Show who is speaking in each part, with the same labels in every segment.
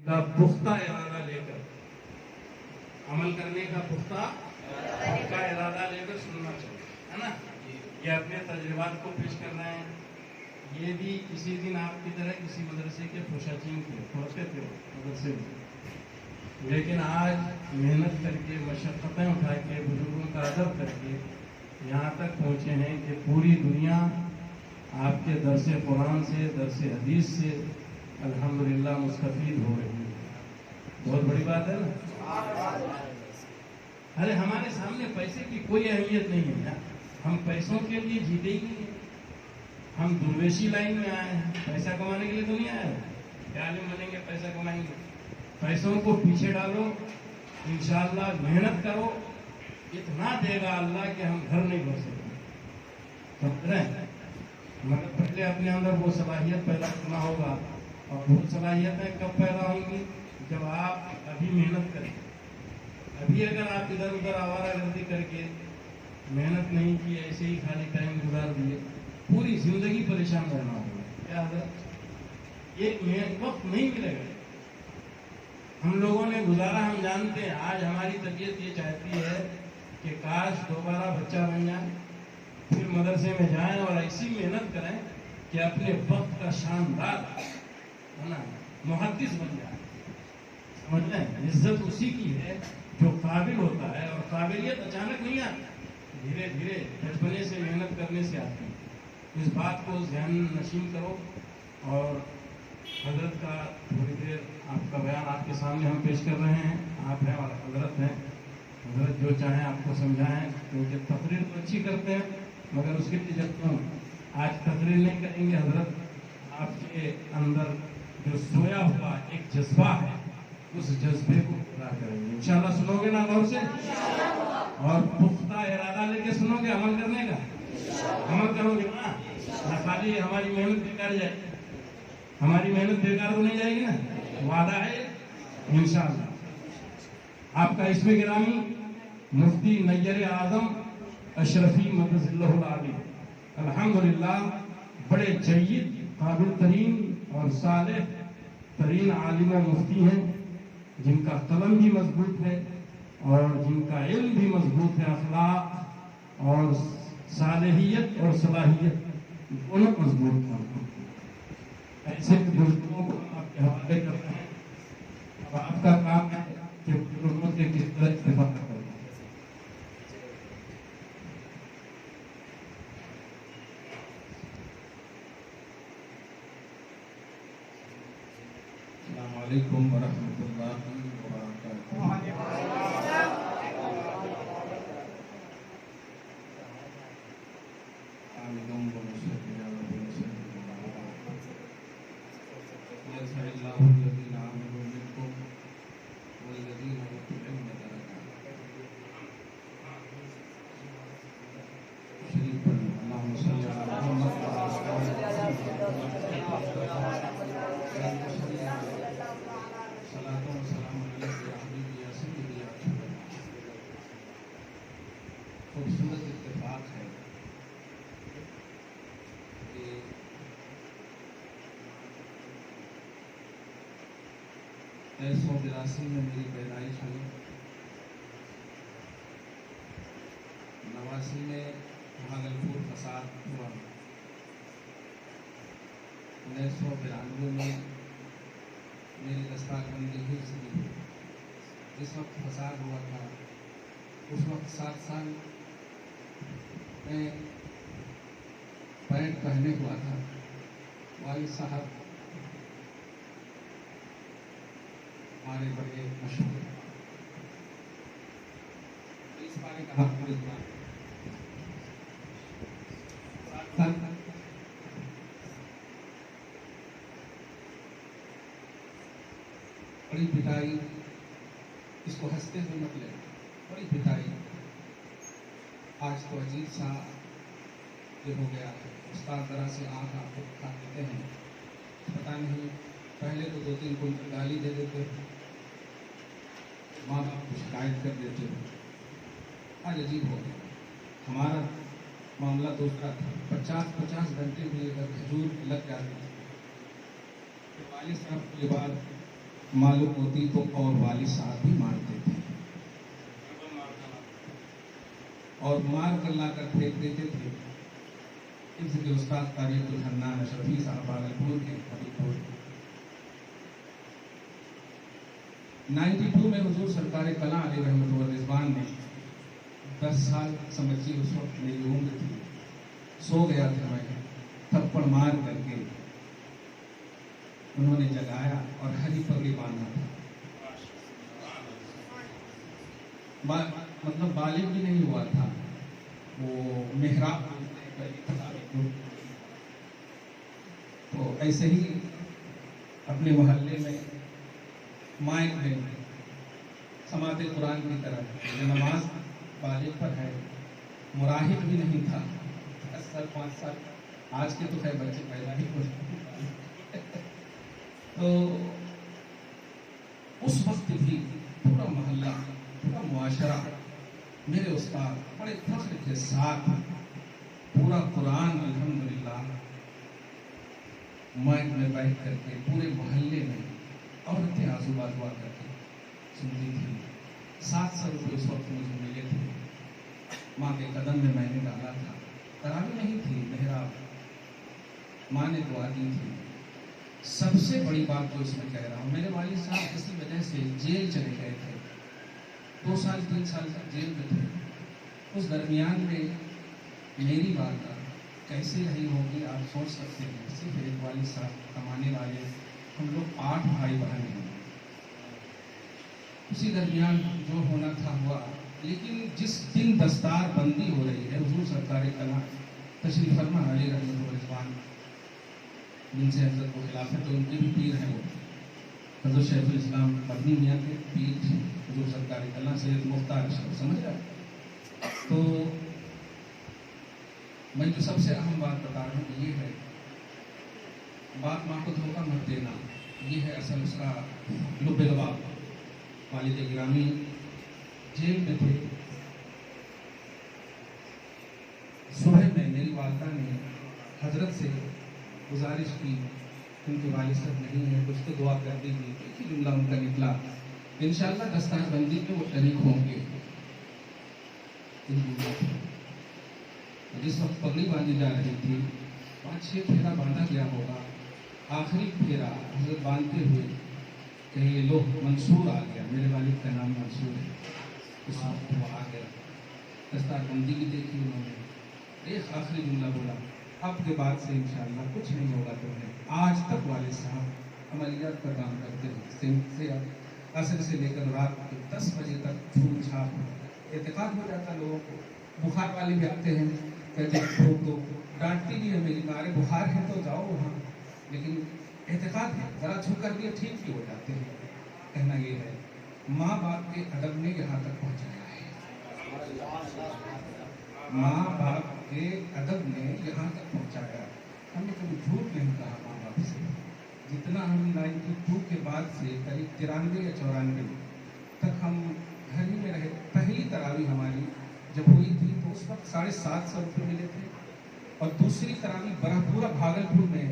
Speaker 1: کا پختہ ارادہ لے کر، عمل کرنے کا پختہ ارادہ لے کر سننا چاہیے، ہے نا؟ یہ اپنے تجربات کو پیش کر رہے ہیں۔ یہ بھی کسی دن آپ کی طرح کسی مدرسے کے پوشاچین تھے، پڑھتے تھے مدرسے میں، لیکن آج محنت کر کے، مشقتیں اٹھا کے، بزرگوں کا ادب کر کے یہاں تک پہنچے ہیں کہ پوری دنیا آپ کے درس قرآن سے، درس حدیث سے الحمدللہ مستفید ہو رہی ہے۔ بہت بڑی بات ہے نا؟ ارے ہمارے سامنے پیسے کی کوئی اہمیت نہیں ہے، ہم پیسوں کے لیے جیتے ہی نہیں ہیں۔ ہم درویشی لائن میں آئے ہیں، پیسہ کمانے کے لیے تو نہیں آئے ہیں کہ عالم بنیں گے پیسہ کمائیں گے۔ پیسوں کو پیچھے ڈالو، انشاءاللہ محنت کرو، اتنا دے گا اللہ کہ ہم گھر نہیں بھر سکتے، سمجھ رہے ہیں؟ مگر پہلے اپنے اندر وہ صلاحیت پیدا کرنا ہوگا، اور وہ صلاحیتیں کب پیدا ہوں گی؟ جب آپ ابھی محنت کریں۔ ابھی اگر آپ ادھر ادھر آوارہ گردی کر کے محنت نہیں کی، ایسے ہی خالی ٹائم گزار دیے، پوری زندگی پریشان رہنا ہوگا۔ کیا حضرت؟ ایک وقت نہیں ملے گا۔ ہم لوگوں نے گزارا، ہم جانتے ہیں۔ آج ہماری طبیعت یہ چاہتی ہے کہ کاش دوبارہ بچہ بن جائیں، پھر مدرسے میں جائیں اور ایسی محنت کریں کہ اپنے وقت کا شاندار، ہے نا، محدث بن جائے۔ سمجھ لیں، عزت اسی کی ہے جو قابل ہوتا ہے، اور قابلیت اچانک نہیں آتی، دھیرے دھیرے بچپنے سے محنت کرنے سے آتی ہے۔ اس بات کو ذہن نشین کرو، اور حضرت کا تھوڑی دیر آپ کا بیان آپ کے سامنے ہم پیش کر رہے ہیں۔ آپ ہیں اور حضرت ہیں، حضرت جو چاہیں آپ کو سمجھائیں، کیونکہ تقریر تو اچھی کرتے ہیں، مگر اس کے لیے جب تم آج تقریر نہیں کریں گے، حضرت آپ کے اندر جو سویا ہوا ایک جذبہ ہے، اس جذبے کو پورا کریں گے انشاءاللہ۔ سنو گے نا غور سے؟ اور پختہ ارادہ لے کے سنو گے عمل کرنے کا؟ عمل کرو گے نا؟ نہ خالی ہماری محنت بیکار جائے، ہماری محنت بیکار تو نہیں جائے گی نا؟ وعدہ ہے انشاءاللہ۔ آپ کا اسم گرامی مفتی نیر اعظم اشرفی مدث اللہ العالی الحمدللہ بڑے جید، قابل ترین اور صالح ترین عالم و مفتی ہیں، جن کا قلم بھی مضبوط ہے اور جن کا علم بھی مضبوط ہے، اخلاق اور صالحیت اور صلاحیت دونوں مضبوط ہیں۔ ایسے بزرگوں کو آپ کے حوالے کرتے ہیں، اب آپ کا کام ہے کہ بزرگوں سے کس طرح استفادہ کریں۔ السلام علیکم ورحمۃ اللہ وبرکاتہ۔ خوبصورت اتفاق ہے کہ 1982 میں میری پیدائش ہوئی، 89 میں بھاگلپور فساد ہوا، 1992 میں میری دستار بندی حفظ ہوئی۔ جس وقت فساد ہوا تھا اس وقت 7 سال میں پینٹ پہنے ہوا تھا۔ والد صاحب ہمارے بڑے مشہور، اس بارے کا حق ملتا بڑی پٹائی، اس کو ہنستے ہوئے مت لے، بڑی پٹائی۔ آج تو عجیب سا یہ ہو گیا، استاد طرح سے آنکھ آپ کو دکھا دیتے ہیں، پتہ نہیں پہلے تو 2-3 کنٹل گالی دے دیتے، ماں باپ کو شکایت کر دیتے، آج عجیب ہو گیا۔ ہمارا معاملہ دوسرا تھا، 50 گھنٹے بھی اگر حضور لگ جاتے، والد صاحب کو یہ بات
Speaker 2: मालूम होती तो और वालिद साहब भी मारते थे और मार कर ला कर फेंक देते थे। इसके उस्ताद तारीकुल हन्नान अशरफी साहब भागलपुर के हबीबपुर 92 में हुजूर सरकार कला अली रहमत व रिजवान ने 10 साल समझिए उस वक्त मेरी उम्र थी, सो गया था मैं, थप्पड़ मार करके उन्होंने जगाया और हरी पगड़ी बांधा था। मतलब बालिग भी नहीं हुआ था, वो मेहराब तो ऐसे ही अपने मोहल्ले में माइक में समाते कुरान की तरह जो नमाज बालिग पर है, मुराहिब भी नहीं था, 10 साल 5 साल, आज के तो खैर बच्चे पैदा ही हो तो उस वक्त भी पूरा मोहल्ला पूरा मुआशरा मेरे उस्ताद बड़े फख्र के साथ पूरा कुरान अल्हम्दुलिल्लाह माइक में बैठ करके पूरे मोहल्ले में औरतें आजू बाजू करके सुनती थी। 700 रुपये उस वक्त मुझे मिले थे, माँ के कदम में मैंने डाला था। तरावी नहीं थी, मेहराब, माँ ने दुआ दी थी। सबसे बड़ी बात जो इसमें कह रहा हूँ, मेरे वालिद साहब किसी वजह से जेल चले गए थे, 2 साल 3 साल तक जेल में थे। उस दरमियान में मेरी वालदा कैसे रही होगी आप सोच सकते हैं। सिर्फ एक वालिद साहब कमाने वाले, हम लोग 8 भाई बहन हैं। उसी दरमियान जो होना था हुआ, लेकिन जिस दिन दस्तार बंदी हो रही है, हुजूर सरकार कला तशरीफ फरमा अली रहमत व रिजवान जिनसे हजरत को खिलाफत तो उनके भी पीर हैं, वो हजरत शेखुल इस्लाम मदनी मियाँ के पीर थे हुजूर सरकार कला सैयद मुख्तार अशरफ, समझ रहे। तो मैं जो सबसे अहम बात बता रहा हूँ ये है, बात माँ को धोखा मत देना, ये है असल उसका लुबेलवाब। वालिद गिरामी जेल में थे। सुबह में मेरी वालदा ने हजरत से गुजारिश की, उनके वालिद साहब नहीं है, कुछ तो दुआ कर दीजिए। एक ही जुमला उनका निकला, इंशाअल्लाह दस्तारबंदी में वो शरीक होंगे। जिस वक्त पगड़ी बांधी जा रही थी, 5-6 फेरा बांधा गया होगा, आखिरी फेरा हजरत बांधते हुए कहीं लो मंसूर आ गया, मेरे वालिद का नाम मंसूर है, उस वक्त वो आ गया। दस्तारबंदी भी देखी उन्होंने, एक आखिरी जुमला बोला, अब के बाद से इंशाअल्लाह कुछ नहीं होगा तुम्हें। आज तक वालिद साहब अमलियात का काम करते हैं, असर से लेकर रात के 10 बजे तक छूट छाप एतकाद हो जाता लोगों को। बुखार वाले भी आते हैं, कहते हैं तो डांटती भी है मेरी माँ, अरे बुखार है तो जाओ वहाँ, लेकिन एतकाद है, ज़रा छू कर दिए ठीक भी हो जाते हैं। कहना ये है, माँ बाप के अदब ने यहाँ तक पहुँचाया है, माँ बाप के अदब ने यहाँ तक पहुँचाया। हमने कभी झूठ नहीं कहा माँ बाप से। जितना हम 92 के बाद से करीब 93 या 94 तक हम घर ही में रहे। पहली तरावी हमारी जब हुई थी तो उस वक्त 750 रुपये मिले थे, और दूसरी तरावी बरहपुरा भागलपुर में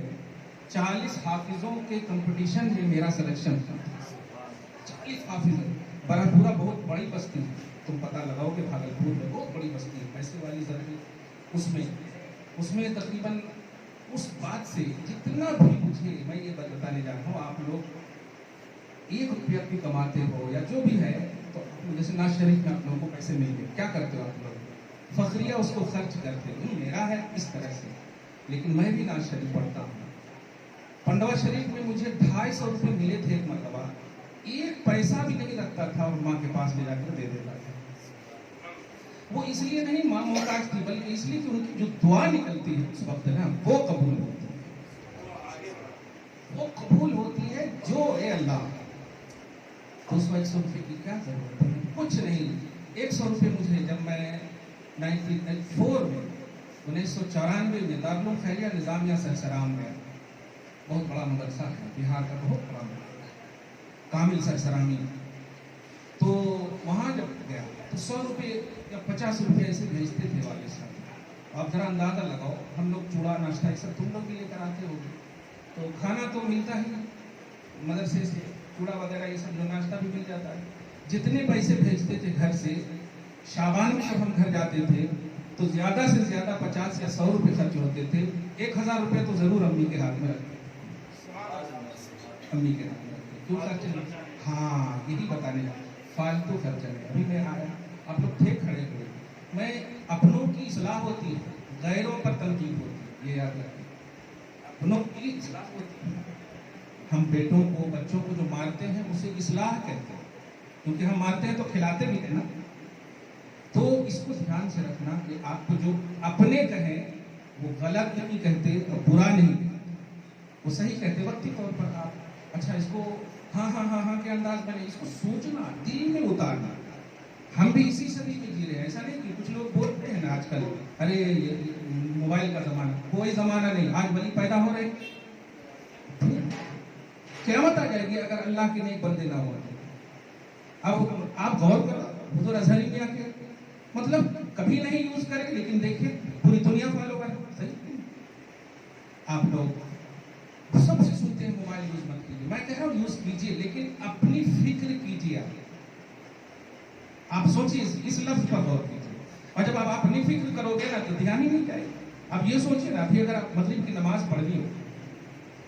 Speaker 2: 40 हाफिजों के कंपटीशन में मेरा सिलेक्शन था। 40 हाफिज, बरहपुरा बहुत बड़ी बस्ती है, तुम पता लगाओ कि भागलपुर में बहुत बड़ी बस्ती है, पैसे वाली जरूरी। उसमें तकरीबन उस बात से जितना भी मुझे, मैं ये बात बताने जा रहा हूँ, आप लोग 1 रुपया भी कमाते हो या जो भी है, तो जैसे नाज शरीफ में आप लोगों को पैसे मिल गए, क्या करते हो आप लोग? फखरिया उसको खर्च करते हो, मेरा है इस तरह से। लेकिन मैं भी नाज शरीफ पढ़ता हूँ। पंडवा शरीफ में मुझे 250 रुपये मिले थे एक मरतबा, 1 पैसा भी नहीं रखता था और माँ के पास ले जाकर दे देता था। वो इसलिए नहीं माँ मोहताज थी, बल्कि इसलिए कि उनकी जो दुआ निकलती है उस वक्त ना, वो कबूल होती है, वो कबूल होती है। जो ए अल्लाह, तो उसको 100 रुपये की क्या जरूरत है? कुछ नहीं। 100 रुपये मुझे जब मैं 1994 में 1994 में दारुल खैरिया निजामिया सरसराम में, बहुत बड़ा मदरसा है बिहार का, बहुत बड़ा मदरसा है, कामिल सरसरामी, तो वहाँ जब गया तो 100 रुपये या 50 रुपये ऐसे भेजते थे वाले साहब। आप जरा अंदाजा लगाओ, हम लोग चूड़ा नाश्ता ये सब तुम लोग भी लेकर आते होगे, तो खाना तो मिलता ही मदरसे से, चूड़ा वगैरह ये सब जो नाश्ता भी मिल जाता है। जितने पैसे भेजते थे घर से, शाबान में जब हम घर जाते थे तो ज्यादा से ज्यादा 50 या 100 रुपए खर्च होते थे। 1000 रुपये तो जरूर अम्मी के हाथ में रखते, अम्मी के हाथ में रखते। क्यों खर्च? हाँ, यही बताने फालतू खर्चा है। अभी मैं आया, आप लोग थे खड़े हुए, मैं अपनों की इस्लाह होती है, गैरों पर तनकीद होती है, ये याद रखें। अपनों की इस्लाह होती है। हम बेटों को, बच्चों को जो मारते हैं उसे इस्लाह कहते हैं, क्योंकि हम मारते हैं तो खिलाते भी हैं ना। तो इसको ध्यान से रखना कि आपको जो अपने कहें वो गलत नहीं कहते और बुरा नहीं कहते, वो सही कहते। वक्ती तौर पर आप अच्छा इसको हाँ हाँ हाँ हाँ के अंदाज में नहीं, इसको सोचना, दिल में उतारना। हम भी इसी सदी में जी रहे हैं। ऐसा नहीं कि कुछ लोग बोलते हैं ना आजकल, अरे मोबाइल का जमाना, कोई जमाना नहीं। आज वली पैदा हो रहे, क़यामत आ जाएगी अगर अल्लाह के नेक बंदे ना हो। अब आप गौर करो, हुजूर अजहरी में आके मतलब कभी नहीं यूज करें, लेकिन देखिए पूरी दुनिया फॉलो करे। सही, आप लोग सबसे सुनते हैं मोबाइल यूज मत कीजिए। मैं कह रहा हूँ यूज कीजिए, लेकिन अपनी फिक्र कीजिए। आप सोचिए, इस लफ्ज पर गौर कीजिए। और जब आप अपनी फिक्र करोगे ना तो ध्यान ही नहीं जाएगा। अब ये सोचिए ना, अभी अगर आप मगरिब की नमाज पढ़नी हो,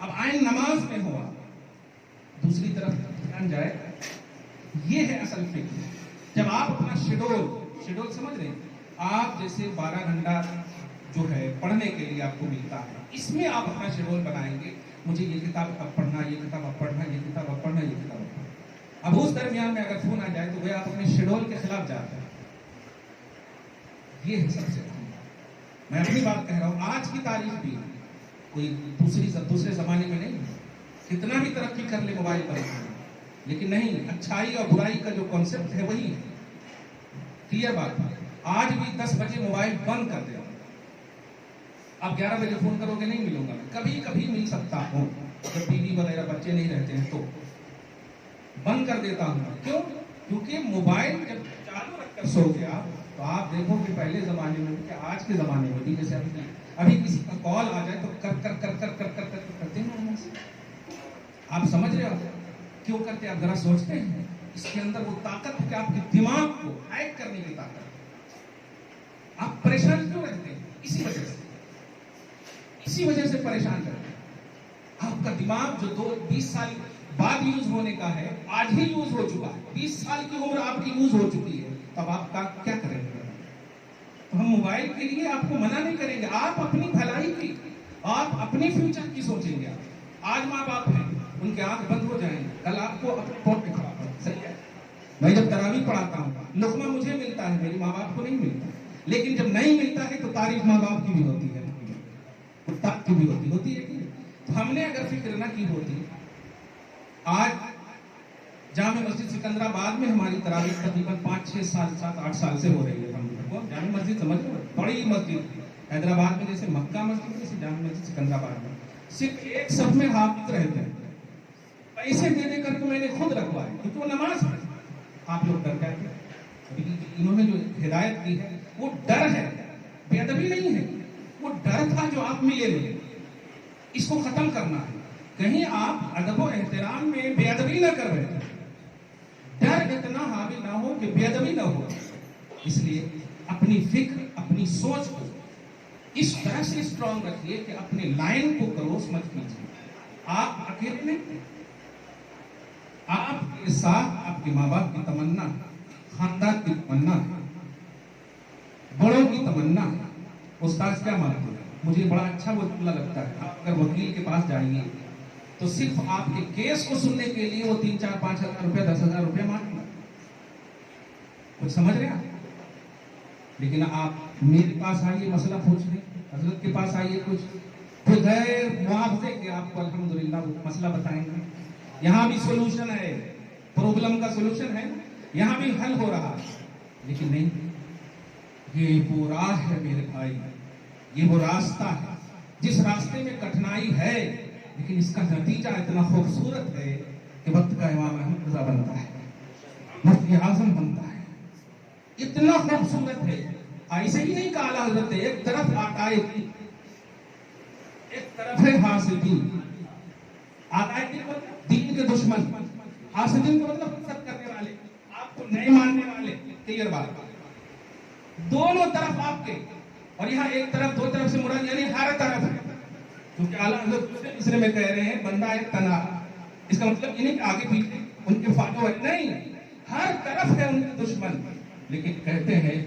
Speaker 2: अब आए नमाज में हो, दूसरी तरफ ध्यान जाए, ये है असल फिक्र। जब आप अपना शेड्यूल समझ रहे हैं, आप जैसे 12 घंटा जो है पढ़ने के लिए आपको मिलता है, इसमें आप अपना शेड्यूल बनाएंगे, मुझे ये किताब अब पढ़ना, ये किताब अब पढ़ना, ये किताब अब पढ़ना, ये किताब अब पढ़ना। अब उस दरमियान में अगर फोन आ जाए तो वह आप अपने शेड्यूल के खिलाफ जाते हैं। ये है सबसे अहम। मैं अपनी बात कह रहा हूँ, आज की तारीख भी कोई दूसरे जमाने में नहीं। कितना भी तरक्की कर ले मोबाइल पर, लेकिन नहीं, अच्छाई और बुराई का जो कॉन्सेप्ट है वही है। क्लियर बात है। आज भी 10 बजे मोबाइल बंद कर दे। आप 11 बजे फोन करोगे, नहीं मिलूंगा। कभी कभी मिल सकता हूँ, जब बीवी वगैरह बच्चे नहीं रहते हैं तो बंद कर देता हूँ। क्यों? क्योंकि मोबाइल जब चालू रखकर सो गया तो आप देखो कि पहले जमाने में कि आज के जमाने में भी, जैसे अभी किसी का कॉल आ जाए तो कर कर कर कर कर कर कर करते हैं। आप समझ रहे हो क्यों करते? आप जरा सोचते हैं, इसके अंदर वो ताकत है कि आपके दिमाग को हैक करने की ताकत। आप परेशान क्यों रहते हैं? इसी वजह से परेशान रहते हैं। आपका दिमाग जो 20 साल बाद यूज होने का है, आज ही यूज हो चुका है। 20 साल की उम्र आपकी यूज हो चुकी है, तब आप क्या करेंगे? तो हम मोबाइल के लिए आपको मना नहीं करेंगे। आप अपनी भलाई की, आप अपने फ्यूचर की सोचेंगे। आज माँ बाप हैं, उनके आंख बंद हो जाएंगे, कल आपको अपने पोट पे खड़ा कर। सही है। मैं जब तरावी पढ़ाता हूँ, लुक़मा मुझे मिलता है, मेरी माँ बाप को नहीं मिलता। लेकिन जब नहीं मिलता है तो तारीफ माँ बाप की भी होती है, उस्ताद की भी होती है कि तो हमने अगर फिक्र ना की होती। आज जामे मस्जिद सिकंदराबाद में हमारी तरावी तकरीबन 5, 6, 7, 8 साल से हो रही है। हम जामे मस्जिद समझ लो, बड़ी मस्जिद हैदराबाद में जैसे मक्का मस्जिद, जैसे जामे मस्जिद सिकंदराबाद में सिर्फ एक सब में हाफिज रहते हैं। पैसे दे दे करके मैंने खुद रखवाए, क्योंकि वो नमाज है। आप लोग डर जाते हैं। अभी इन्होंने जो हिदायत की है वो डर है, बेअदबी नहीं है। वो डर था जो आप में ये नहीं, इसको खत्म करना है। कहीं आप अदब और एहतराम में बेअदबी ना कर रहे हैं, डर इतना हावी ना हो कि बेअदबी ना हो। इसलिए अपनी फिक्र, अपनी सोच को इस तरह से स्ट्रॉन्ग रखिए कि अपने लाइन को क्रॉस मत कीजिए। आप अकेले नहीं, आपके साथ आपके माँ बाप की तमन्ना, खानदान की तमन्ना है, बड़ों की तमन्ना है। उस्ताद क्या मानते हैं? मुझे बड़ा अच्छा वो जुमला लगता है। आप अगर वकील के पास जाइए तो सिर्फ आपके केस को सुनने के लिए वो 3, 4, 5 हजार रुपया, 10,000 रुपया मांगेगा। कुछ समझ रहे हैं? लेकिन आप मेरे पास आइए, मसला पूछने, हजरत के पास आइए, कुछ गैर मुआवजे के आपको अल्हम्दुलिल्लाह मसला बताएंगे। यहाँ भी सोल्यूशन है, प्रॉब्लम का सोल्यूशन है, यहाँ भी हल हो रहा है। लेकिन नहीं, ये वो राह है मेरे भाई, ये वो रास्ता है जिस रास्ते में कठिनाई है, लेकिन इसका नतीजा इतना खूबसूरत है कि वक्त का इमाम अहमद रज़ा बनता है, मुफ्ती आज़म बनता है। इतना खूबसूरत है। ऐसे ही नहीं कहा हजरत, एक तरफ आकाए, एक तरफ है हासिदी। आकाए दीन के दुश्मन, हासिदीन का मतलब हसद करने वाले, आपको नहीं मानने वाले, क्लियर बात। दोनों तरफ आपके, और यहाँ एक तरफ दो तरफ से मुराद यानी हर तरफ है, क्योंकि आला हज़रत दूसरे तीसरे में कह रहे हैं बंदा एक तना, इसका मतलब इन्हीं आगे पीछे उनके फॉलोअर नहीं, हर तरफ है उनके दुश्मन, लेकिन कहते हैं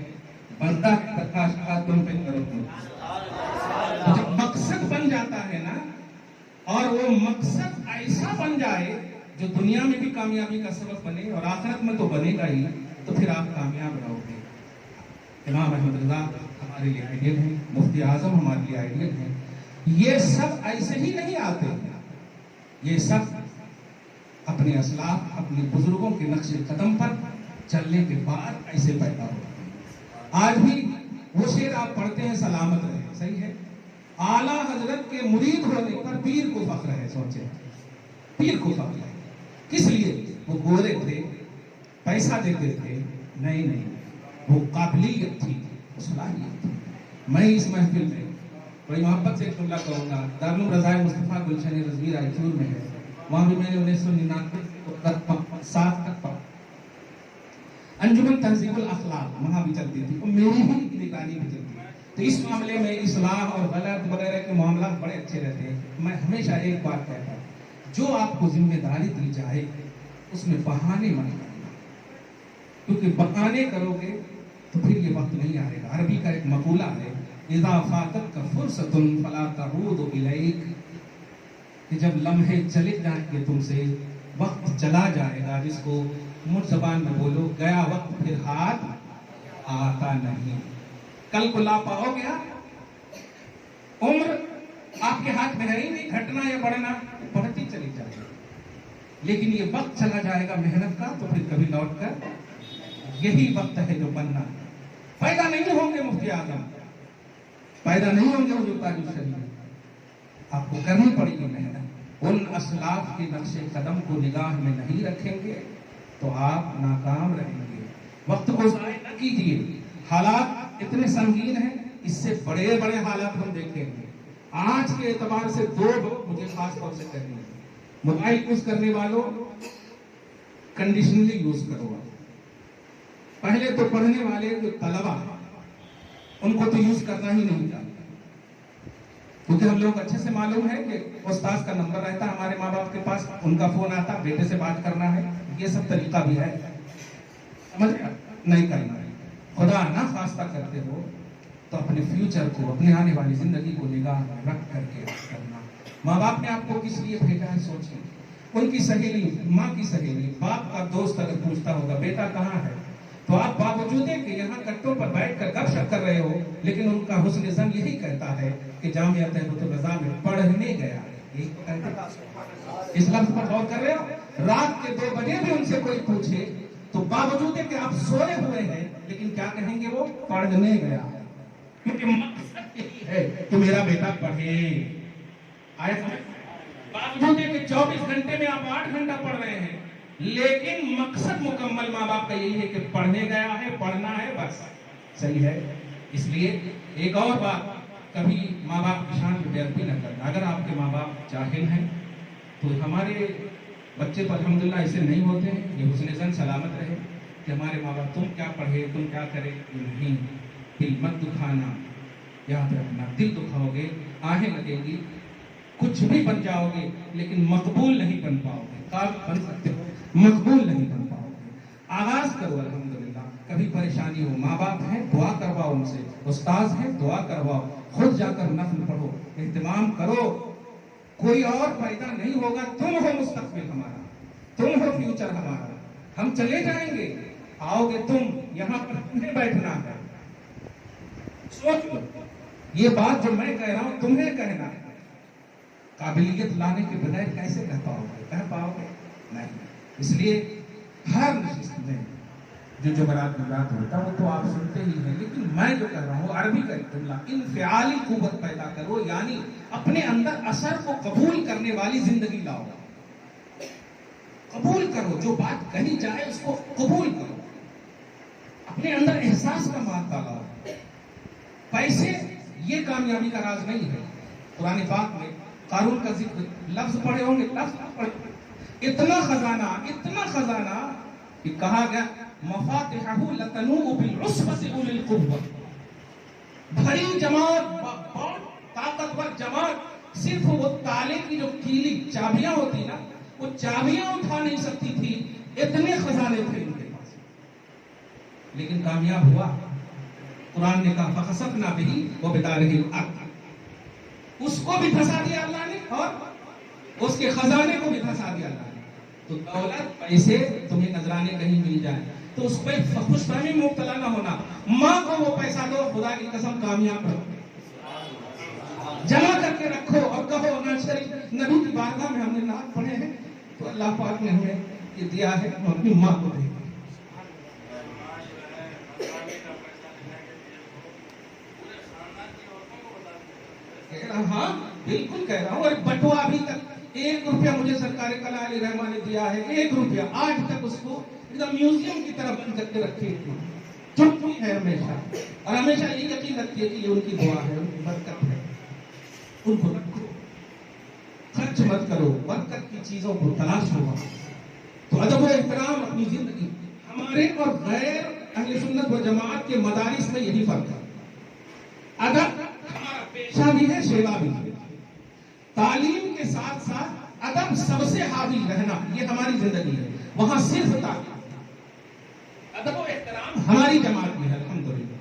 Speaker 2: बंदा प्रकाश का तुम पे करो। तो जब मकसद बन जाता है ना, और वो मकसद ऐसा बन जाए जो दुनिया में भी कामयाबी का सबब बने और आखिरत में तो बनेगा ही, तो फिर आप कामयाब रहोगे। इमाम अहमद रज़ा हमारे लिए आइडियल हैं, मुफ्ती आजम हमारे लिए आइडियल हैं। ये सब ऐसे ही नहीं आते, ये सब अपने असलाफ, अपने बुजुर्गों के नक्शे कदम पर चलने के बाद ऐसे पैदा होते हैं। आज भी वो शेर आप पढ़ते हैं, सलामत रहे, सही है। आला हजरत के मुरीद होने पर पीर को फख्र है, सोचे पीर को फख्र है। किस लिए? वो गोरे थे, पैसा देते थे? नहीं नहीं, वो काबिलियत थी, सलाहियत थी। मैं इस महफिल में बड़ी मोहब्बत से जुमला कहूँगा, दारुल रज़ाए मुस्तफ़ा गुलशन रज़वी रायचूर में है, वहाँ भी मैंने 1999 7 तक पढ़ा। अंजुमन तहज़ीबुल अखलाक वहाँ भी चलती थी, और मेरी ही निगरानी भी चलती है। तो इस मामले में इस्लाह और गलत वगैरह के मामला बड़े अच्छे रहते हैं। मैं हमेशा एक बात कहता हूँ, जो आपको जिम्मेदारी दी जाए उसमें बहाने मत करना, क्योंकि बहाने करोगे तो फिर ये वक्त नहीं आएगा। अरबी का एक मकूला है, इज़ा फातत का फुर्सतुन फला तऊदु इलैक, कि जब लम्हे चले जाएंगे तुमसे, वक्त चला जाएगा, जिसको मुझ जबान में बोलो, गया वक्त फिर हाथ आता नहीं। कल को ला पाओगे आप, उम्र आपके हाथ में है ही नहीं, घटना या बढ़ना बढ़ती चली जाएगी। लेकिन ये वक्त चला जाएगा मेहनत का, तो फिर कभी लौट कर यही वक्त है जो बनना है। पैदा नहीं होंगे मुफ्ती आजम, पैदा नहीं होंगे हुजूर ताजुल शरीफ, आपको करनी पड़ेगी मेहनत। उन असलाफ के नक्शे कदम को निगाह में नहीं रखेंगे तो आप नाकाम रहेंगे। वक्त को ज़ाया न कीजिए, हालात इतने संगीन हैं, इससे बड़े बड़े हालात हम देखेंगे। आज के एतबार से दो बात मुझे खास तौर से करनी है। मोबाइल यूज करने वालों कंडीशनली यूज करो। पहले तो पढ़ने वाले जो तलबा, उनको तो यूज करना ही नहीं चाहिए, क्योंकि हम लोग अच्छे से मालूम है कि उस्ताद का नंबर रहता है हमारे माँ बाप के पास, उनका फोन आता, बेटे से बात करना है, ये सब तरीका भी है, समझ नहीं करना है। खुदा ना खास्ता करते हो तो अपने फ्यूचर को, अपने आने वाली जिंदगी को निगाह में रख करके करना। माँ बाप ने आपको किस लिए भेजा है सोचिए। उनकी सहेली, माँ की सहेली, बाप का दोस्त अगर पूछता होगा बेटा कहाँ है, तो आप बावजूद के यहाँ कट्टों पर बैठकर गपशप कर रहे हो, लेकिन उनका हुस्न ज़न यही कहता है कि जामिया तहफ़्फ़ुज़ रज़ा में पढ़ने गया है। यही तो कहते। इस लफ्ज़ पर गौर कर रहे हो? रात के 2 बजे भी उनसे कोई पूछे तो बावजूद कि आप सोए हुए हैं, लेकिन क्या कहेंगे वो? पढ़ने गया है, क्योंकि मकसद यही है कि मेरा बेटा पढ़े। बावजूद कि 24 घंटे में आप 8 घंटा पढ़ रहे हैं, लेकिन मकसद मुकम्मल माँ बाप का यही है कि पढ़ने गया है, पढ़ना है, बस। सही है। इसलिए एक और बात, कभी माँ बाप की शान में बेअदबी न करना। अगर आपके माँ बाप जाहिल हैं तो हमारे बच्चे पर अल्हम्दुलिल्लाह ऐसे नहीं होते हैं। ये हुस्न ज़न सलामत रहे कि हमारे माँ बाप तुम क्या पढ़े, तुम क्या करे, नहीं, दिल मत दुखाना, याद रखना। दिल दुखाओगे, आहें लगेगी, कुछ भी बन जाओगे, लेकिन मकबूल नहीं बन पाओगे। काबिल बन सकते हो, मकबूल नहीं बन पाओगे। आगाज करो अल्हम्दुलिल्लाह। कभी परेशानी हो, माँ बाप हैं, दुआ करवाओ उनसे, उस्ताद हैं, दुआ करवाओ, खुद जाकर नफल पढ़ो, एहतिमाम करो। कोई और पैदा नहीं होगा, तुम हो मुस्तकबिल हमारा, तुम हो फ्यूचर हमारा। हम चले जाएंगे, आओगे तुम, यहाँ पर तुम्हें बैठना है। सोच लो, ये बात जो मैं कह रहा हूं तुम्हें कहना है। काबिलियत लाने के बगैर कैसे कह पाओगे? कह पाओगे नहीं। इसलिए हर नशिस्त में जो जबरात नबरात होता है वो तो आप सुनते ही हैं, लेकिन मैं जो कह रहा हूँ अरबी का जुमला, इनफियाली कुव्वत पैदा करो, यानी अपने अंदर असर को कबूल करने वाली जिंदगी लाओ। कबूल करो, जो बात कही जाए उसको कबूल करो, अपने अंदर एहसास का मादा लाओ। पैसे ये कामयाबी का राज नहीं है। कुरान पाक में कारून का जिक्र, लफ्ज पढ़े होंगे, लफ्ज पढ़े, اتنا خزانہ کہ کہا گیا مفاتحہ لتنوء بالعصبۃ اولي القوہ، بڑی جماعت، بہت طاقتور جماعت، صرف وہ تالے کی جو کیلی چابیاں ہوتی نا، وہ چابیاں اٹھا نہیں سکتی تھی، اتنے خزانے تھے ان کے پاس، لیکن کامیاب ہوا۔ قرآن نے کہا فخسفنا بہ وبدارہ الارض، اس کو بھی دھسا دیا اللہ نے اور اس کے خزانے کو بھی دھسا دیا اللہ نے۔ تو دولت، پیسے تمہیں نذرانے کہیں مل جائیں تو اس پہ خوش فہمی میں مبتلا نہ ہونا، ماں کو وہ پیسہ دو، خدا کی قسم کامیاب رہو، جمع کر کے رکھو اور کہو نعت شریف نبی کی بارگاہ میں ہم نے نعت پڑھے ہیں تو اللہ پاک نے ہمیں یہ دیا ہے، ہم اپنی ماں کو دیں گے۔ ہاں بالکل کہہ رہا ہوں، اور بٹوا ابھی تک 1 روپیہ مجھے سرکار کلا علیہ رحمٰ نے دیا ہے، 1 روپیہ آج تک اس کو میوزیم کی طرف کر کے رکھی تھی، چھپی ہے ہمیشہ، اور ہمیشہ یہ یقین رکھتی ہے کہ یہ ان کی دعا ہے، ان کی برکت ہے، ان کو رکھو، خرچ مت کرو، برکت کی چیزوں کو تلاش ہوگا۔ تو ادب و احترام اپنی زندگی، ہمارے اور غیر اہل سنت و جماعت کے مدارس میں یہی فرق ہے، ادب ہمارا پیشہ بھی ہے، سیوا بھی ہے، تعلیم کے ساتھ ساتھ ادب سب سے حاوی رہنا، یہ ہماری زندگی ہے، وہاں صرف تعلیم، ادب و احترام ہماری جماعت میں ہے الحمدللہ،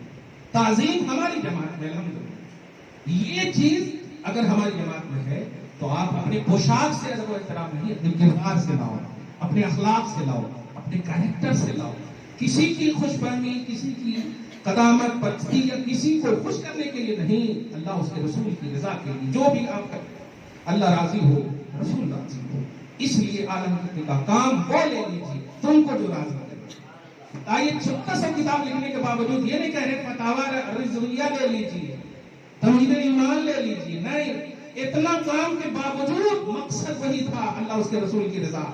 Speaker 2: تعظیم ہماری جماعت میں الحمدللہ۔ یہ چیز اگر ہماری جماعت میں ہے تو آپ اپنے پوشاک سے ادب و احترام نہیں، اپنے کردار سے لاؤ، اپنے اخلاق سے لاؤ، اپنے کریکٹر سے لاؤ۔ کسی کی خوش فہمی، کسی کی قدامت پرستی یا کسی کو خوش کرنے کے لیے نہیں، اللہ اس کے رسول کی رضا کے لیے جو بھی آپ کریں، اللہ راضی ہو، رسول راضی ہو، اس لیے عالم کا کام وہ لے لیجیے تم کو جو راضی کرے۔ آئیے چھوٹا سا کتاب لکھنے کے باوجود یہ نہیں کہہ رہے فتاوی رضویہ لے لیجیے، تمہید ایمان لے لیجیے، نہیں، اتنا کام کے باوجود مقصد وہی تھا، اللہ اس کے رسول کی رضا،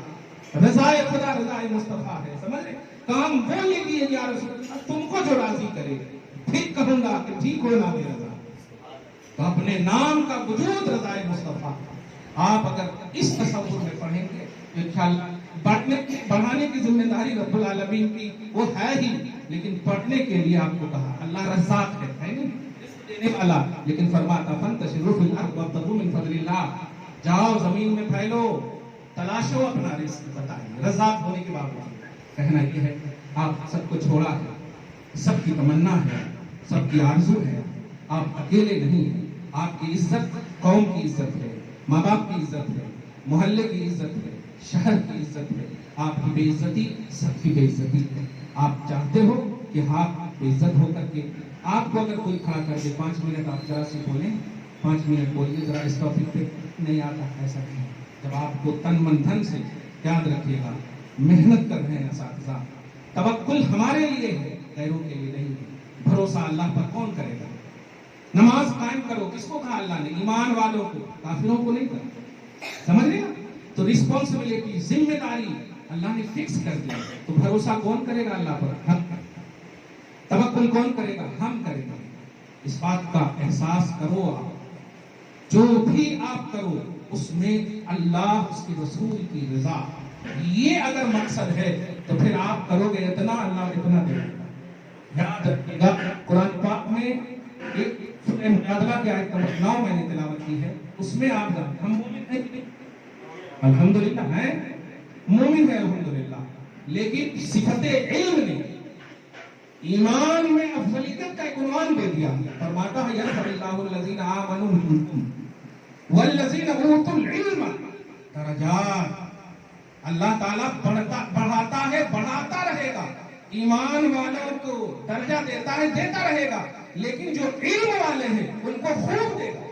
Speaker 2: رضا خدا رضا مصطفیٰ ہے، سمجھ رہے؟ کام وہ لیجیے یا رسول اللہ تم کو جو راضی کرے، پھر کہوں گا کہ ٹھیک ہو نہ بھی رضا، تو اپنے نام کا وجود رضا مصطفیٰ۔ آپ اگر اس تصور میں پڑھیں گے تو انشاءاللہ بڑھانے کی ذمہ داری رب العالمین کی وہ ہے ہی، لیکن پڑھنے کے لیے آپ کو کہا اللہ رزاق ہے نہیں دینے والا، لیکن فرماتا فانتشروا فی الارض وابتغوا من فضل اللہ، جاؤ زمین میں پھیلو، تلاشو اپنا رزق، بتائیے رزاق ہونے کے باوجود کہنا یہ ہے آپ سب کو چھوڑا ہے، سب کی تمنا ہے، سب کی آرزو ہے، آپ اکیلے نہیں ہیں، آپ کی عزت قوم کی عزت ہے، ماں باپ کی عزت ہے، محلے کی عزت ہے، شہر کی عزت ہے، آپ کی بے عزتی سب کی بے عزتی ہے۔ آپ چاہتے ہو کہ آپ بے عزت ہو کر کے آپ کو اگر کوئی کھڑا کر دے 5 منٹ آپ ذرا سے بولیں، 5 منٹ بولیے ذرا اس ٹاپک پہ، نہیں آتا ایسا نہیں، جب آپ کو تن من دھن سے یاد رکھیے گا، محنت کر رہے ہیں اساتذہ، توکل ہمارے لیے ہے، غیروں کے لیے نہیں ہے، بھروسہ اللہ پر کون کرے گا؟ نماز قائم کرو، کس کو کہا اللہ نے؟ ایمان والوں کو، کافروں کو نہیں کہا، سمجھ رہے نا؟ تو رسپانسبلٹی، ذمہ داری اللہ نے فکس کر دی، تو بھروسہ کون کرے گا اللہ پر؟ ہم۔ توکل کون کرے گا؟ ہم کریں گے۔ اس بات کا احساس کرو، آپ جو بھی آپ کرو اس میں اللہ اس کے رسول کی رضا، یہ اگر مقصد ہے تو پھر آپ کرو گے اتنا، اللہ اتنا دے گا۔ یاد رکھیے گا قرآن پاک میں ایک سورہ مجادلہ کی آیت نمبر 9 میں نے تلاوت کی ہے، اس میں آپ ہم مومن ہیں الحمدللہ ہیں، مومن ہیں الحمدللہ، لیکن صفت علم نے ایمان میں افضلیت کا ایک عنوان دے دیا، فرماتا ہے یرفع اللہ الذین آمنوا منکم والذین اوتوا العلم درجات، اللہ تعالیٰ بڑھاتا ہے، بڑھاتا رہے گا، ایمان والوں کو درجہ دیتا ہے، دیتا رہے گا، لیکن جو علم والے ہیں ان کو خوب دے گا،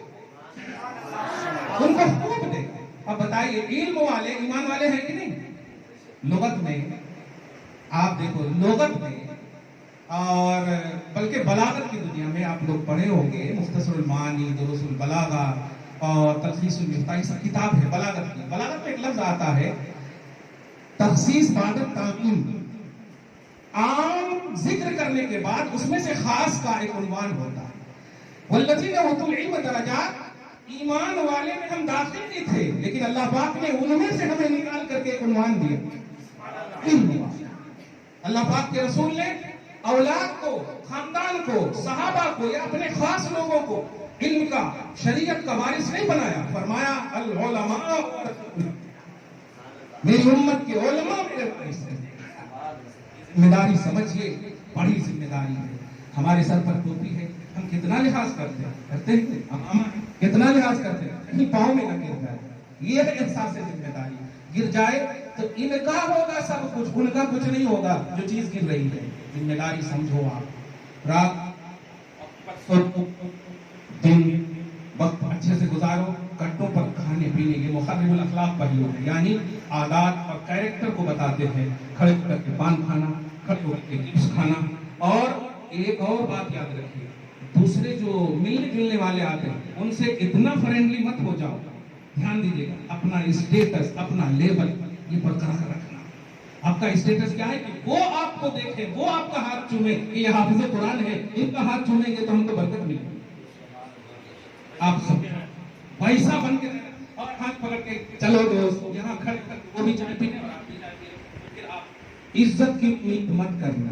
Speaker 2: ان کو خوب دے گا۔ اب بتائیے علم والے ایمان والے ہیں کہ نہیں؟ لغت میں آپ دیکھو، لغت میں اور بلکہ بلاغت کی دنیا میں آپ لوگ پڑھے ہوں گے، مختصر المعانی، دروس البلاغہ اور تلخیص المفتاح، یہ سب کتاب ہے بلاغت کی۔ بلاغت میں ایک لفظ آتا ہے تخصیص بعد التعمیم، عام ذکر کرنے کے بعد اس میں سے خاص کا ایک عنوان ہوتا ہے، والذین اوتوا العلم درجات، ایمان والے میں ہم داخل نہیں تھے، لیکن اللہ پاک نے ان میں سے ہمیں نکال کر کے ایک عنوان دیا، اللہ پاک کے رسول نے اولاد کو، خاندان کو، صحابہ کو یا اپنے خاص لوگوں کو علم کا، شریعت کا وارث نہیں بنایا، فرمایا العلماء، میری امت کے علماء میرے وارث ہیں۔ ذمہ داری سمجھیے، بڑی ذمہ داری ہے، ہمارے سر پر ٹوپی ہے، ہم کتنا لحاظ کرتے ہیں، ہم کتنا لحاظ کرتے ہیں، کہیں پاؤں میں نہ گر جائے، یہ ہے احساس ذمہ داری، گر جائے تو ان کا ہوگا سب کچھ، ان کا کچھ نہیں ہوگا جو چیز گر رہی ہے۔ ذمہ داری سمجھو، آپ رات دن وقت اچھے سے گزارو، کٹوں پر کھانے پینے کے مخرب الاخلاق پہلو ہے، یعنی عادات اور کیریکٹر کو بتاتے ہیں، کھڑے ہو کر کے پان کھانا، کھڑے ہو کے چپس کھانا، اور ایک اور بات یاد رکھیے، دوسرے جو ملنے جلنے والے آتے ہیں ان سے اتنا فرینڈلی مت ہو جاؤ، دھیان دیجیے گا، اپنا اسٹیٹس، اپنا لیبل یہ برقرار رکھنا۔ آپ کا اسٹیٹس کیا ہے کہ وہ آپ کو دیکھے، وہ آپ کا ہاتھ چومے کہ یہ حافظ قرآن ہے، ان کا ہاتھ چومیں گے تو ہم کو برکت ملے گی۔ آپ سب ویسا بن کے اور ہاتھ پکڑ کے چلو دوست، یہاں کھڑے کر وہ بھی چائے پینے اور آپ بھی چائے پینے، پھر آپ عزت کی امید مت کرنا،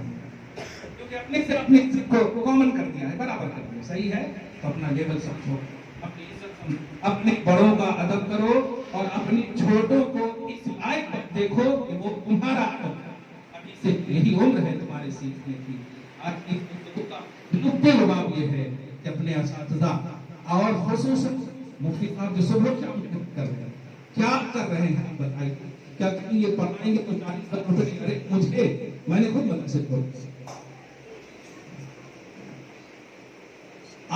Speaker 2: کیونکہ اپنے سے اپنے عزت کو کامن کر دیا ہے، برابر کر دیا، صحیح ہے، تو اپنا لیبل سمجھو، اپنی عزت سمجھو، اپنے بڑوں کا ادب کرو اور اپنی چھوٹوں کو اس لائق دیکھو کہ وہ تمہارا ادب ہے۔ ابھی سے یہی عمر ہے تمہارے سیکھنے کی۔ آج کی گفتگو کا نقطہ لباب یہ ہے کہ اپنے اساتذہ اور خصوصاً مفتی صاحب جو سب لوگ کر رہے ہیں، کیا کر رہے ہیں بتائیے، کیا کہیں یہ پڑھائیں گے تو 40 روپے کرے مجھے، میں نے خود مدرسے کو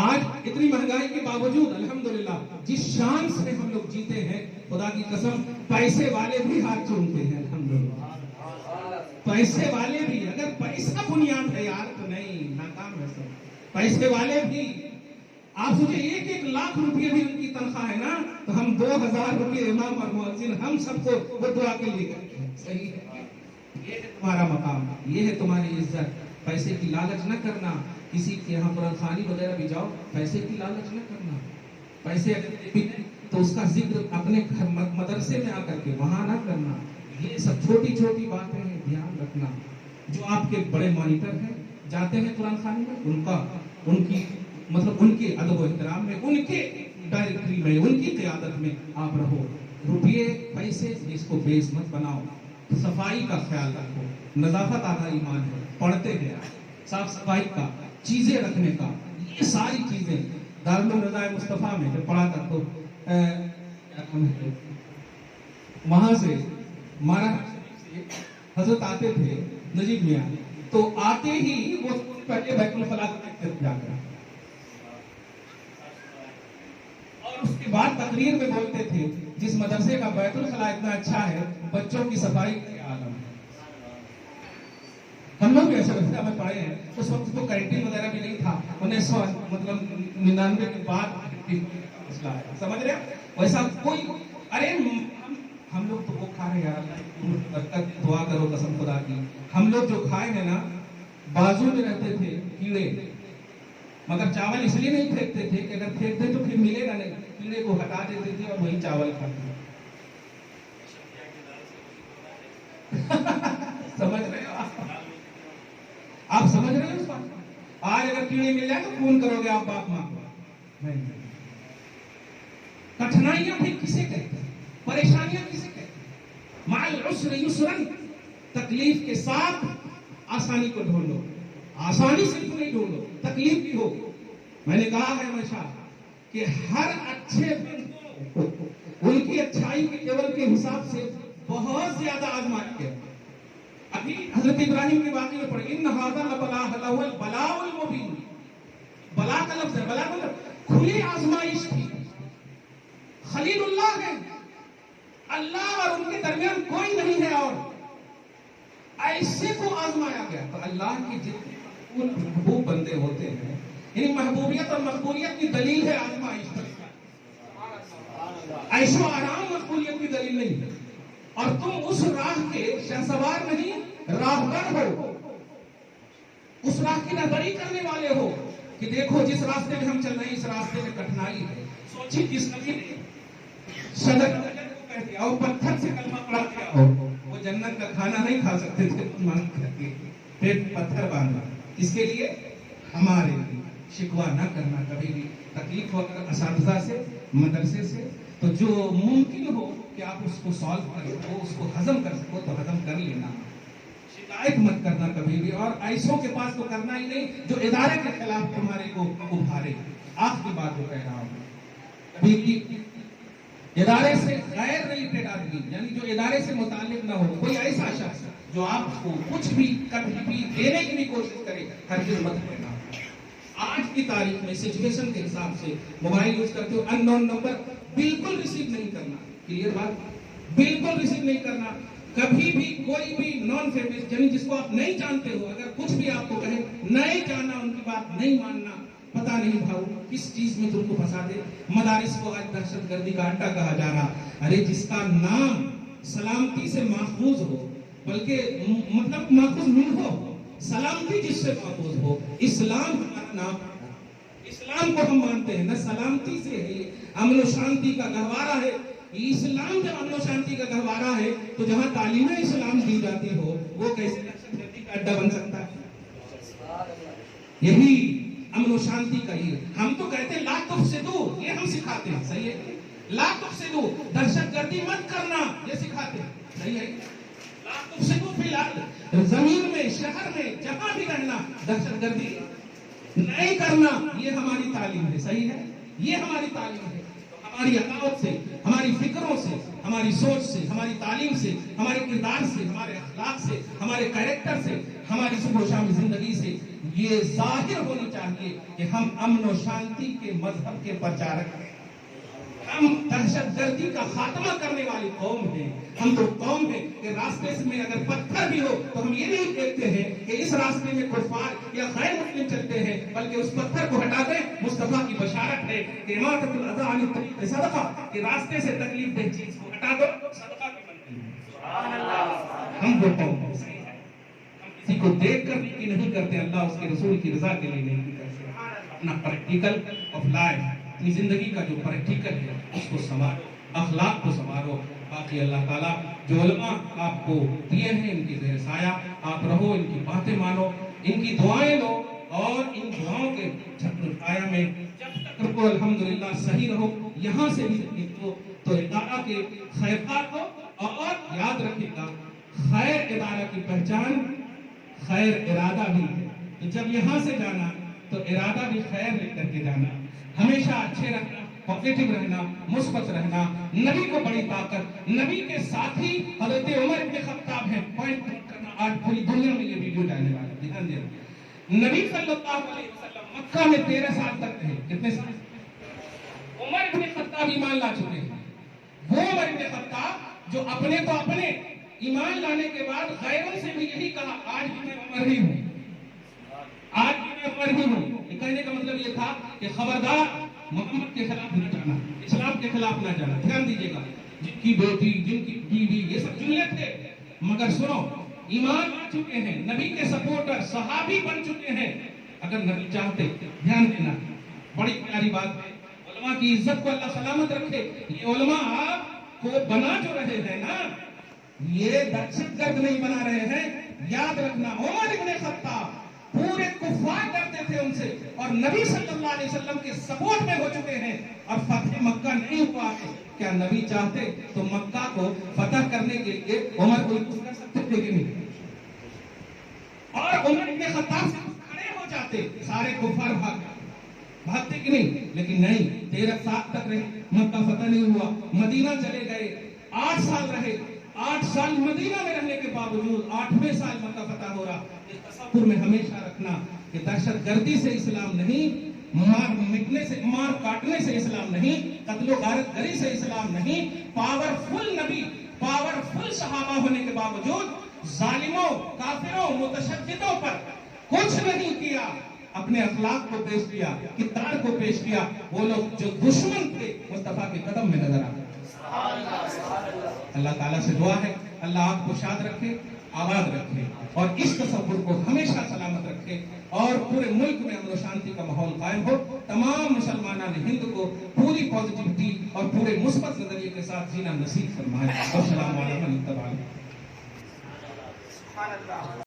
Speaker 2: آج اتنی مہنگائی کے باوجود الحمدللہ جس شان سے ہم لوگ جیتے ہیں، خدا کی قسم پیسے والے بھی ہاتھ چومتے ہیں، الحمدللہ پیسے والے بھی، اگر پیسہ بنیاد ہے یار تو نہیں، ناکام ہے سب، پیسے والے بھی، آپ سوچیں 1 لاکھ روپے بھی ان کی تنخواہ ہے نا، تو ہم 2000 روپے امام اور مؤذن ہم سب کو وہ دعا کے لیے کرتے ہیں، صحیح ہے، یہ ہے تمہارا مقام، یہ ہے تمہاری عزت۔ پیسے کی لالچ نہ کرنا، کسی کے یہاں قرآن خوانی وغیرہ بھی جاؤ، پیسے کی لالچ نہ کرنا، پیسے اگر بھی تو اس کا ذکر اپنے گھر مدرسے میں آ کر کے وہاں نہ کرنا، یہ سب چھوٹی چھوٹی باتیں ہیں، دھیان رکھنا۔ جو آپ کے بڑے مانیٹر ہیں، جاتے ہیں قرآن خوانی میں، ان کی مطلب ان کے ادب و احترام میں، ان کے ڈائریکٹری میں، ان کی قیادت میں آپ رہو، روپیے پیسے اس کو بیس مت بناؤ، صفائی کا خیال رکھو، نظافت آدھا ایمان ہے، پڑھتے ہیں، صاف صفائی کا، چیزیں رکھنے کا، یہ ساری چیزیں دارالرضا مصطفیٰ میں جب پڑھا تھا تو وہاں سے مہاراج حضرت آتے تھے نجیب میاں، تو آتے ہی وہ پہلے بیت الخلاء جا کر اور اس کے بعد تقریر میں بولتے تھے جس مدرسے کا بیت الخلاء اتنا اچھا ہے، بچوں کی صفائی کا عالم ہے۔ ہم لوگ بھی ایسے مدرسے میں پڑھے ہیں، اس وقت تو کینٹین وغیرہ بھی نہیں تھا، 1999 کے بعد مسئلہ ہے، سمجھ رہے ہیں؟ ویسا کوئی ارے ہم لوگ تو وہ کھا رہے ہیں، دعا کرو قسم خدا کی، ہم لوگ جو کھائے ہیں نا، بازو میں رہتے تھے کیڑے، مگر چاول اس لیے نہیں پھینکتے تھے کہ اگر پھینکتے تو پھر ملے گا نہیں، کیڑے کو ہٹا دیتے تھے اور وہی چاول کھاتے۔ سمجھ رہے ہو آپ سمجھ رہے ہو اس بات؟ آج اگر کیڑے مل جائے تو فون کرو گے آپ باپ ماں کو؟ کٹھنائیاں بھی کسے کہتے ہیں، پریشانیاں کسے کہتے ہیں؟ مع العسر یسرا، تکلیف کے ساتھ آسانی کو ڈھونڈو، آسانی سے نہیں ڈھونڈو، تکلیف بھی ہو۔ میں نے کہا ہے ہمیشہ کہ ہر اچھے بندوں ان کی اچھائی کے لیول کے حساب سے بہت زیادہ آزمائش ہے۔ ابھی حضرت ابراہیم کے واقعے میں پڑھیں، ان ھذا لبلاء البلاء المبین، بلا کا لفظ ہے، بلا مطلب کھلی آزمائش تھی، خلیل اللہ ہے، اللہ اور ان کے درمیان کوئی نہیں ہے، اور ایسے کو آزمایا گیا۔ تو اللہ کی جتنے محبوب بندے ہوتے ہیں، یعنی محبوبیت اور مقبولیت کی دلیل ہے آزمائش، عیش و آرام مقبولیت کی دلیل نہیں ہے، اور تم اس راہ کے شہسوار نہیں، راہبر ہو، اس راہ کی رہبری کرنے والے ہو کہ دیکھو جس راستے میں ہم چل رہے ہیں اس راستے میں کٹھنائی ہے، सोचिए किस नबी ने सदर को कह दिया, वो पत्थर से कलमा पढ़ा दिया हो, वो जन्नत का खाना नहीं खा सकते थे, मांग करके पेट पत्थर बांधा। इसके लिए हमारे लिए शिकवा न करना कभी भी, तकलीफ हो अगर असातिज़ा से, मदरसे से, तो जो मुमकिन हो कि आप उसको सॉल्व कर सको, उसको हजम कर सको तो हजम कर लेना। शिकायत मत करना कभी भी, और ऐसों के पास तो करना ही नहीं जो इदारे के खिलाफ तुम्हारे को उभारे। आखिरी बात जो कह रहा हूँ, कभी भी इदारे से गैर रिलेटेड आदमी, यानी जो इदारे से मुताल्लिक ना हो, कोई ऐसा शख्स जो आपको कुछ भी कभी भी देने की भी कोशिश करे, हरगिज़ मत लेना। आज की तारीख में सिचुएशन के हिसाब से मोबाइल यूज करते हो, अननोन नंबर बिल्कुल रिसीव नहीं करना। क्लियर बात, बिल्कुल रिसीव नहीं करना। कभी भी कोई भी नॉन फेमस, यानी जिसको आप नहीं जानते हो, अगर कुछ भी आपको कहे, नहीं जानना, उनकी बात नहीं मानना। पता नहीं भाऊ किस चीज में तुमको फंसा दे। मदारिस को आज दहशतगर्दी का अड्डा कहा जा रहा। अरे जिसका नाम सलामती से महफूज हो, बल्कि मतलब महफूज नहीं हो, सलामती जिससे महफूज हो, इस्लाम हमारा नाम, इस्लाम को हम मानते हैं ना, सलामती से है, अमन और शांति का गहवारा है। इस्लाम जब अमन और शांति का गहवारा है, तो जहाँ तालीम इस्लाम दी जाती हो, वो कैसे दहशतगर्दी का अड्डा बन सकता है? यही अमन और शांति का ही। हम तो कहते हैं ला तुफसिदू, ये हम सिखाते हैं, सही है। ला तुफसिदू, दहशतगर्दी मत करना, ये सिखाते हैं, सही है। ला तुफसिदू फिल अर्द, जमीन में, शहर में, जहां भी रहना, दहशतगर्दी नहीं करना, ये हमारी तालीम है, सही है। ये हमारी तालीम है। तो हमारी अदावत से, हमारी फिक्रों से, हमारी सोच से, हमारी तालीम से, हमारे किरदार से, हमारे अखलाक से, हमारे कैरेक्टर से, हमारी सुबह शाम जिंदगी से ये जाहिर होनी चाहिए कि हम अमन और शांति के मजहब के प्रचारक हैं। हम दहशतगर्दी का खात्मा करने वाली कौम है। हम तो कौम है कि रास्ते में अगर पत्थर भी हो तो हम ये नहीं देखते हैं कि इस रास्ते में कुफार या गैर मुस्लिम चलते हैं, बल्कि उस पत्थर को हटा दें। मुस्तफा की बशारत है कि इमातुल अज़ा अन तरीक़ सदका, कि रास्ते से तकलीफ दे चीज को हटा दो, सदका की बनती है। सुभान अल्लाह। हम वो कौम है, सही है। हम किसी को देख कर नेकी नहीं करते, अल्लाह उसके रसूल की रजा के लिए नेकी करते। अपना प्रैक्टिकल ऑफ लाइफ, अपनी जिंदगी का जो प्रैक्टिकल है उसको संभालो, अखलाक को संभालो। बाकी अल्लाह ताला जो उलमा आपको दिए हैं, इनकी ज़ेर साया आप रहो, इनकी बातें मानो, इनकी दुआएं लो, और इन दुआओं के छत्र में जब तक रखो, अल्हम्दुलिल्लाह सही रहो। यहाँ से भी तो इदारा के खैरात को, और याद रखिएगा खैर इदारा की पहचान खैर इरादा भी है। तो जब यहाँ से जाना तो इरादा भी खैर लेकर के जाना, हमेशा अच्छे रहना, पॉजिटिव रहना, मुस्बत रहना। नबी को बड़ी ताकत, नबी के साथी हज़रत उमर इब्न खत्ताब हैं। पॉइंट करना, आज पूरी दुनिया में ये वीडियो जाने वाला है, ध्यान देना। नबी सल्लल्लाहु अलैहि वसल्लम मक्का में 13 साल तक रहे। कितने साल? उमर इब्न खत्ताब ईमान ला चुके हैं। वो उमर इब्न खत्ताब जो अपने तो अपने ईमान लाने के बाद गैरों से भी यही कहा, आज भी मैं उमर ही हूँ, आज भी मैं उमर ही हूँ। कहने का मतलब ये था कि खबरदार मोहम्मद के खिलाफ नहीं जाना, इस्लाम के खिलाफ ना जाना। ध्यान दीजिएगा, जिनकी बेटी, जिनकी बीवी, ये सब जुमले थे, मगर सुनो, ईमान आ चुके हैं, नबी के सपोर्टर, सहाबी बन चुके हैं। अगर नबी चाहते, ध्यान देना, बड़ी प्यारी बात है, उलमा की इज्जत को अल्लाह सलामत रखे। ये उलमा आपको बना जो रहे हैं ना, ये दहशतगर्द नहीं बना रहे हैं, याद रखना। उमर इब्न खत्ताब पूरे कुफार डरते थे उनसे, और नबी सल्लल्लाहु अलैहि वसल्लम के सपोर्ट में हो चुके हैं, और फतह मक्का नहीं हुआ है। क्या नबी चाहते तो मक्का को फतह करने के लिए उमर को यूज कर सकते थे कि नहीं? और उमर इब्न खत्ताब खड़े हो जाते, सारे कुफार भागते कि नहीं? लेकिन नहीं, 13 साल तक रहे, मक्का फतह नहीं हुआ। मदीना चले गए, 8 साल रहे। 8 साल मदीना में रहने के बावजूद 8वें साल मक्का फतह हो रहा। इस तसव्वुर में हमेशा रखना कि दहशतगर्दी से इस्लाम नहीं, मार मिटने से, मार काटने से इस्लाम नहीं, कत्लो गारतगरी से इस्लाम नहीं। पावरफुल नबी, पावरफुल सहाबा होने के बावजूद जालिमों, काफिरों, मुतशद्दिदों पर कुछ नहीं किया, अपने अखलाक को पेश किया, किरदार को पेश किया। वो लोग जो दुश्मन थे मुस्तफा के कदम में नजर आ गए। अल्लाह ताला से दुआ है, अल्लाह आपको शाद रखे, آباد رکھے اور اس تصور کو ہمیشہ سلامت رکھے اور پورے ملک میں امن و شانتی کا ماحول قائم ہو. تمام مسلمانان ہند کو پوری پازیٹیوٹی اور پورے مثبت نظریے کے ساتھ جینا نصیب فرمائے. السلام علیکم.